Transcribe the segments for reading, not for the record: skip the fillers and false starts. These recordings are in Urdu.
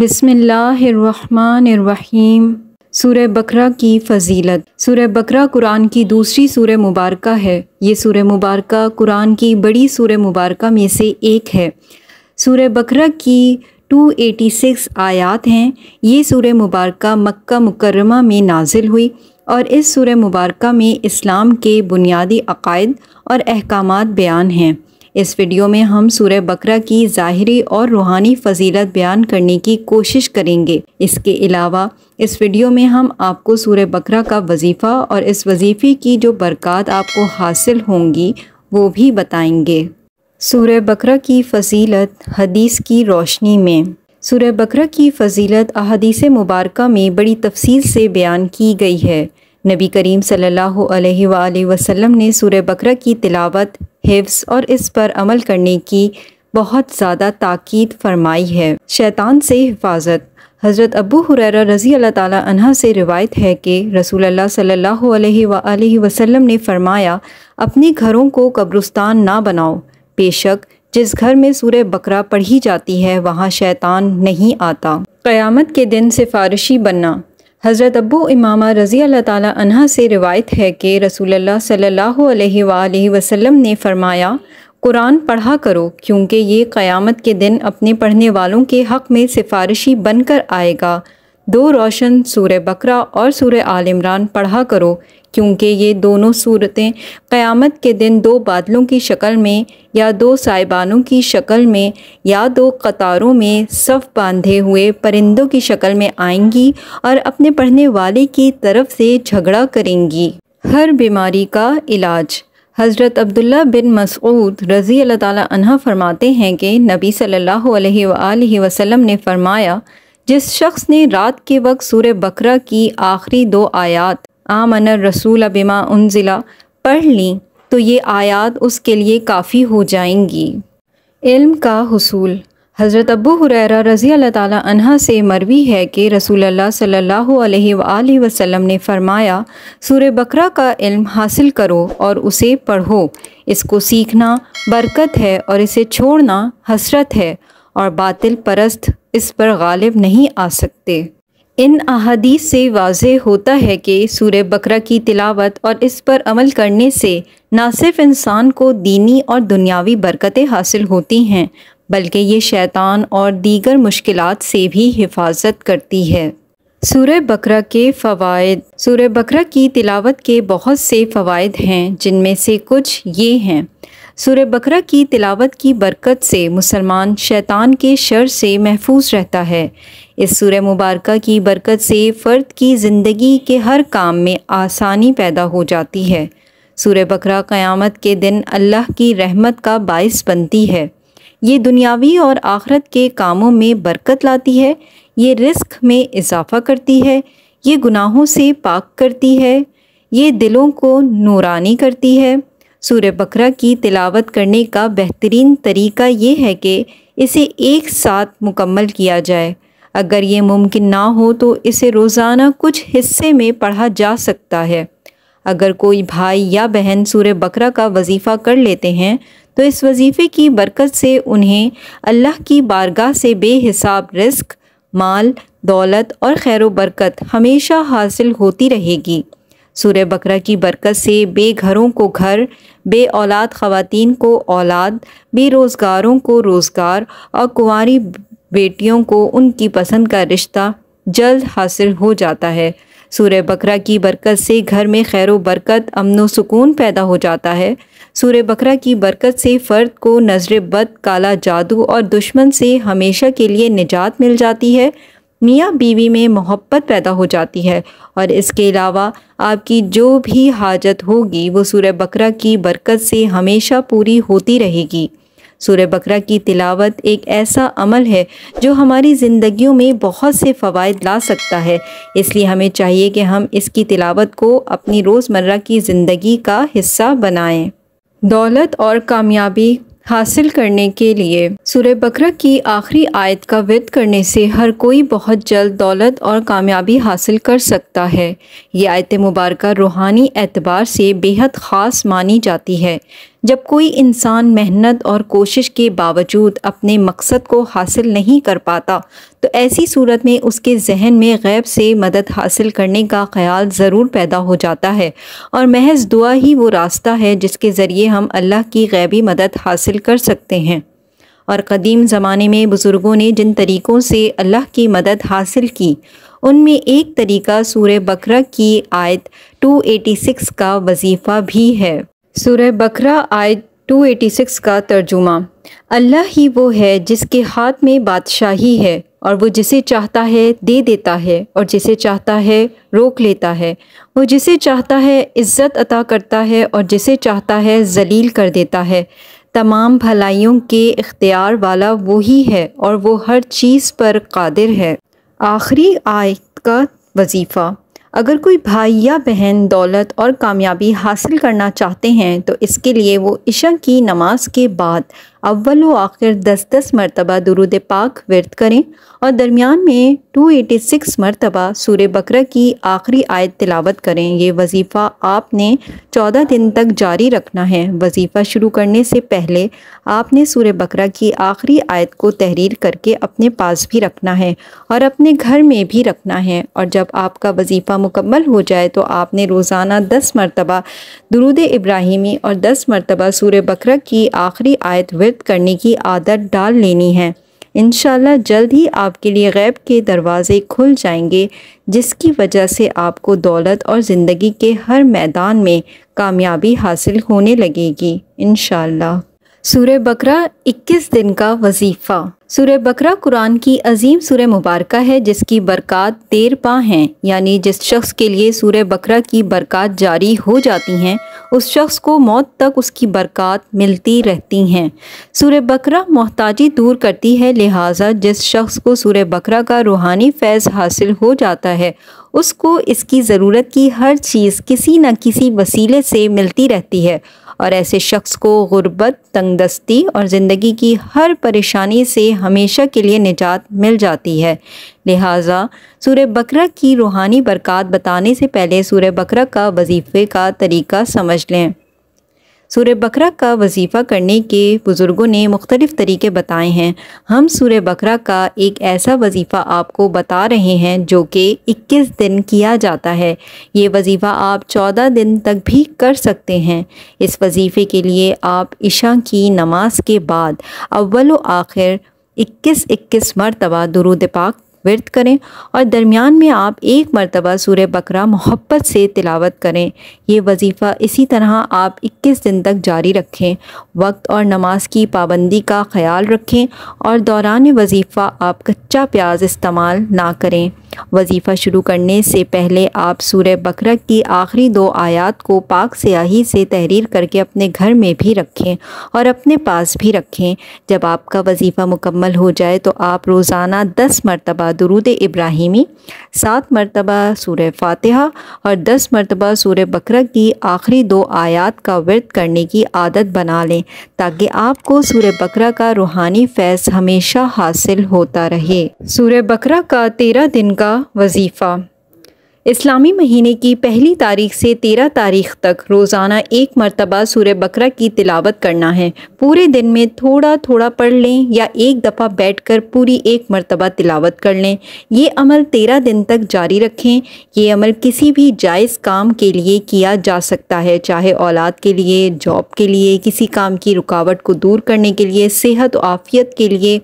بسم اللہ الرحمن الرحیم۔ سورہ بقرہ کی فضیلت۔ سورہ بقرہ قرآن کی دوسری سورہ مبارکہ ہے۔ یہ سورہ مبارکہ قرآن کی بڑی سورہ مبارکہ میں سے ایک ہے۔ سورہ بقرہ کی 286 آیات ہیں۔ یہ سورہ مبارکہ مکہ مکرمہ میں نازل ہوئی اور اس سورہ مبارکہ میں اسلام کے بنیادی عقائد اور احکامات بیان ہیں۔ اس ویڈیو میں ہم سورہ بقرہ کی ظاہری اور روحانی فضیلت بیان کرنے کی کوشش کریں گے۔ اس کے علاوہ اس ویڈیو میں ہم آپ کو سورہ بقرہ کا وظیفہ اور اس وظیفے کی جو برکات آپ کو حاصل ہوں گی وہ بھی بتائیں گے۔ سورہ بقرہ کی فضیلت حدیث کی روشنی میں۔ سورہ بقرہ کی فضیلت احادیث مبارکہ میں بڑی تفصیل سے بیان کی گئی ہے۔ نبی کریم صلی اللہ علیہ وآلہ وسلم نے سورہ بقرہ کی تلاوت، حفظ اور اس پر عمل کرنے کی بہت زیادہ تاکید فرمائی ہے۔ شیطان سے حفاظت۔ حضرت ابو ہریرہ رضی اللہ تعالی عنہ سے روایت ہے کہ رسول اللہ صلی اللہ علیہ وآلہ وسلم نے فرمایا، اپنے گھروں کو قبرستان نہ بناؤ، بے شک جس گھر میں سورہ بقرہ پڑھی جاتی ہے وہاں شیطان نہیں آتا۔ قیامت کے دن سفارشی بننا۔ حضرت ابو امامہ رضی اللہ تعالی عنہ سے روایت ہے کہ رسول اللہ صلی اللہ علیہ وآلہ وسلم نے فرمایا، قرآن پڑھا کرو کیونکہ یہ قیامت کے دن اپنے پڑھنے والوں کے حق میں سفارشی بن کر آئے گا۔ دو روشن سورہ بقرہ اور سورہ آل عمران پڑھا کرو کیونکہ یہ دونوں صورتیں قیامت کے دن دو بادلوں کی شکل میں یا دو سائبانوں کی شکل میں یا دو قطاروں میں صف باندھے ہوئے پرندوں کی شکل میں آئیں گی اور اپنے پڑھنے والے کی طرف سے جھگڑا کریں گی۔ ہر بیماری کا علاج۔ حضرت عبداللہ بن مسعود رضی اللہ تعالی عنہ فرماتے ہیں کہ نبی صلی اللہ علیہ وآلہ وسلم نے فرمایا، جس شخص نے رات کے وقت سورہ بقرہ کی آخری دو آیات آمن الرسول بما انزل پڑھ لیں تو یہ آیات اس کے لیے کافی ہو جائیں گی۔ علم کا حصول۔ حضرت ابو ہریرہ رضی اللہ تعالی عنہ سے مروی ہے کہ رسول اللہ صلی اللہ علیہ وآلہ وسلم نے فرمایا، سورہ بقرہ کا علم حاصل کرو اور اسے پڑھو، اس کو سیکھنا برکت ہے اور اسے چھوڑنا حسرت ہے، اور باطل پرست اس پر غالب نہیں آ سکتے۔ ان احادیث سے واضح ہوتا ہے کہ سورہ بقرہ کی تلاوت اور اس پر عمل کرنے سے نہ صرف انسان کو دینی اور دنیاوی برکتیں حاصل ہوتی ہیں بلکہ یہ شیطان اور دیگر مشکلات سے بھی حفاظت کرتی ہے۔ سورہ بقرہ کے فوائد۔ سورہ بقرہ کی تلاوت کے بہت سے فوائد ہیں جن میں سے کچھ یہ ہیں۔ سورہ بقرہ کی تلاوت کی برکت سے مسلمان شیطان کے شر سے محفوظ رہتا ہے۔ اس سورہ مبارکہ کی برکت سے فرد کی زندگی کے ہر کام میں آسانی پیدا ہو جاتی ہے۔ سورہ بقرہ قیامت کے دن اللہ کی رحمت کا باعث بنتی ہے۔ یہ دنیاوی اور آخرت کے کاموں میں برکت لاتی ہے، یہ رزق میں اضافہ کرتی ہے، یہ گناہوں سے پاک کرتی ہے، یہ دلوں کو نورانی کرتی ہے۔ سورہ بقرہ کی تلاوت کرنے کا بہترین طریقہ یہ ہے کہ اسے ایک ساتھ مکمل کیا جائے۔ اگر یہ ممکن نہ ہو تو اسے روزانہ کچھ حصے میں پڑھا جا سکتا ہے۔ اگر کوئی بھائی یا بہن سورہ بقرہ کا وظیفہ کر لیتے ہیں تو اس وظیفے کی برکت سے انہیں اللہ کی بارگاہ سے بے حساب رزق، مال، دولت اور خیر و برکت ہمیشہ حاصل ہوتی رہے گی۔ سورہ بقرہ کی برکت سے بے گھروں کو گھر، بے اولاد خواتین کو اولاد، بے روزگاروں کو روزگار اور کنواری بیٹیوں کو ان کی پسند کا رشتہ جلد حاصل ہو جاتا ہے۔ سورہ بقرہ کی برکت سے گھر میں خیر و برکت، امن و سکون پیدا ہو جاتا ہے۔ سورہ بقرہ کی برکت سے فرد کو نظر بد، کالا جادو اور دشمن سے ہمیشہ کے لیے نجات مل جاتی ہے۔ میاں بیوی میں محبت پیدا ہو جاتی ہے اور اس کے علاوہ آپ کی جو بھی حاجت ہوگی وہ سورہ بقرہ کی برکت سے ہمیشہ پوری ہوتی رہے گی۔ سورہ بقرہ کی تلاوت ایک ایسا عمل ہے جو ہماری زندگیوں میں بہت سے فوائد لا سکتا ہے، اس لیے ہمیں چاہیے کہ ہم اس کی تلاوت کو اپنی روزمرہ کی زندگی کا حصہ بنائیں۔ دولت اور کامیابی حاصل کرنے کے لیے سورہ بقرہ کی آخری آیت کا ورد کرنے سے ہر کوئی بہت جلد دولت اور کامیابی حاصل کر سکتا ہے۔ یہ آیت مبارکہ روحانی اعتبار سے بے حد خاص مانی جاتی ہے۔ جب کوئی انسان محنت اور کوشش کے باوجود اپنے مقصد کو حاصل نہیں کر پاتا تو ایسی صورت میں اس کے ذہن میں غیب سے مدد حاصل کرنے کا خیال ضرور پیدا ہو جاتا ہے، اور محض دعا ہی وہ راستہ ہے جس کے ذریعے ہم اللہ کی غیبی مدد حاصل کر سکتے ہیں۔ اور قدیم زمانے میں بزرگوں نے جن طریقوں سے اللہ کی مدد حاصل کی، ان میں ایک طریقہ سورہ بقرہ کی آیت 286 کا وظیفہ بھی ہے۔ سورہ بقرہ آیت 286 کا ترجمہ: اللہ ہی وہ ہے جس کے ہاتھ میں بادشاہی ہے، اور وہ جسے چاہتا ہے دے دیتا ہے اور جسے چاہتا ہے روک لیتا ہے۔ وہ جسے چاہتا ہے عزت عطا کرتا ہے اور جسے چاہتا ہے ذلیل کر دیتا ہے۔ تمام بھلائیوں کے اختیار والا وہی ہے اور وہ ہر چیز پر قادر ہے۔ آخری آیت کا وظیفہ: اگر کوئی بھائی یا بہن دولت اور کامیابی حاصل کرنا چاہتے ہیں تو اس کے لیے وہ عشاء کی نماز کے بعد اول و آخر 10 مرتبہ درود پاک ورد کریں اور درمیان میں 286 مرتبہ سورہ بقرہ کی آخری آیت تلاوت کریں۔ یہ وظیفہ آپ نے 14 دن تک جاری رکھنا ہے۔ وظیفہ شروع کرنے سے پہلے آپ نے سورہ بقرہ کی آخری آیت کو تحریر کر کے اپنے پاس بھی رکھنا ہے اور اپنے گھر میں بھی رکھنا ہے، اور جب آپ کا وظیفہ مکمل ہو جائے تو آپ نے روزانہ 10 مرتبہ درود ابراہیمی اور 10 مرتبہ سورہ بقرہ کی آخری آیت ورد کرنے کی عادت ڈال لینی ہے۔ انشاءاللہ جلد ہی آپ کے لیے غیب کے دروازے کھل جائیں گے، جس کی وجہ سے آپ کو دولت اور زندگی کے ہر میدان میں کامیابی حاصل ہونے لگے گی انشاءاللہ۔ سورہ بقرہ 21 دن کا وظیفہ۔ سورہ بقرہ قرآن کی عظیم سورہ مبارکہ ہے جس کی برکات دیر پا ہیں، یعنی جس شخص کے لیے سورہ بقرہ کی برکات جاری ہو جاتی ہیں اس شخص کو موت تک اس کی برکات ملتی رہتی ہیں۔ سورہ بقرہ محتاجی دور کرتی ہے، لہٰذا جس شخص کو سورہ بقرہ کا روحانی فیض حاصل ہو جاتا ہے اس کو اس کی ضرورت کی ہر چیز کسی نہ کسی وسیلے سے ملتی رہتی ہے، اور ایسے شخص کو غربت، تنگ دستی اور زندگی کی ہر پریشانی سے ہمیشہ کے لیے نجات مل جاتی ہے۔ لہٰذا سورہ بقرہ کی روحانی برکات بتانے سے پہلے سورہ بقرہ کا وظیفے کا طریقہ سمجھ لیں۔ سورہ بقرہ کا وظیفہ کرنے کے بزرگوں نے مختلف طریقے بتائے ہیں۔ ہم سورہ بقرہ کا ایک ایسا وظیفہ آپ کو بتا رہے ہیں جو کہ 21 دن کیا جاتا ہے۔ یہ وظیفہ آپ 14 دن تک بھی کر سکتے ہیں۔ اس وظیفے کے لیے آپ عشاء کی نماز کے بعد اول و آخر 21 مرتبہ درود پاک ورد کریں اور درمیان میں آپ 1 مرتبہ سورہ بقرہ محبت سے تلاوت کریں۔ یہ وظیفہ اسی طرح آپ 21 دن تک جاری رکھیں۔ وقت اور نماز کی پابندی کا خیال رکھیں اور دوران وظیفہ آپ کچا پیاز استعمال نہ کریں۔ وظیفہ شروع کرنے سے پہلے آپ سورہ بقرہ کی آخری 2 آیات کو پاک سیاہی سے تحریر کر کے اپنے گھر میں بھی رکھیں اور اپنے پاس بھی رکھیں۔ جب آپ کا وظیفہ مکمل ہو جائے تو آپ روزانہ 10 مرتبہ درود ابراہیمی، 7 مرتبہ سورہ فاتحہ اور 10 مرتبہ سورہ بقرہ کی آخری 2 آیات کا ورد کرنے کی عادت بنا لیں تاکہ آپ کو سورہ بقرہ کا روحانی فیض ہمیشہ حاصل ہوتا رہے۔ سورہ بقرہ کا 13 دن کا وظیفہ۔ اسلامی مہینے کی پہلی تاریخ سے 13 تاریخ تک روزانہ 1 مرتبہ سورہ بقرہ کی تلاوت کرنا ہے۔ پورے دن میں تھوڑا تھوڑا پڑھ لیں یا ایک دفعہ بیٹھ کر پوری 1 مرتبہ تلاوت کر لیں۔ یہ عمل 13 دن تک جاری رکھیں۔ یہ عمل کسی بھی جائز کام کے لیے کیا جا سکتا ہے، چاہے اولاد کے لیے، جاب کے لیے، کسی کام کی رکاوٹ کو دور کرنے کے لیے، صحت و عافیت کے لیے،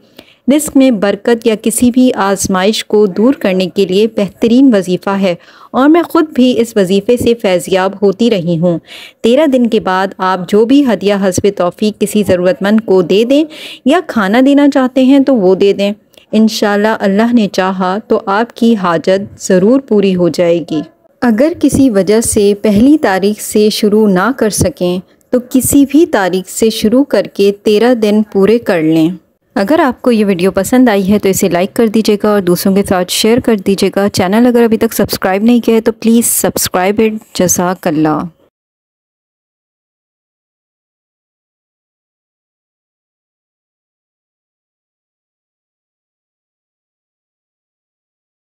رزق میں برکت یا کسی بھی آزمائش کو دور کرنے کے لیے بہترین وظیفہ ہے، اور میں خود بھی اس وظیفے سے فیضیاب ہوتی رہی ہوں۔ 13 دن کے بعد آپ جو بھی ہدیہ حسب توفیق کسی ضرورت مند کو دے دیں یا کھانا دینا چاہتے ہیں تو وہ دے دیں۔ انشاءاللہ اللہ نے چاہا تو آپ کی حاجت ضرور پوری ہو جائے گی۔ اگر کسی وجہ سے پہلی تاریخ سے شروع نہ کر سکیں تو کسی بھی تاریخ سے شروع کر کے 13 دن پورے کر لیں۔ اگر آپ کو یہ ویڈیو پسند آئی ہے تو اسے لائک کر دیجیے گا اور دوسروں کے ساتھ شیئر کر دیجیے گا۔ چینل اگر ابھی تک سبسکرائب نہیں کیا ہے تو پلیز سبسکرائب اٹ۔ جزاک اللہ۔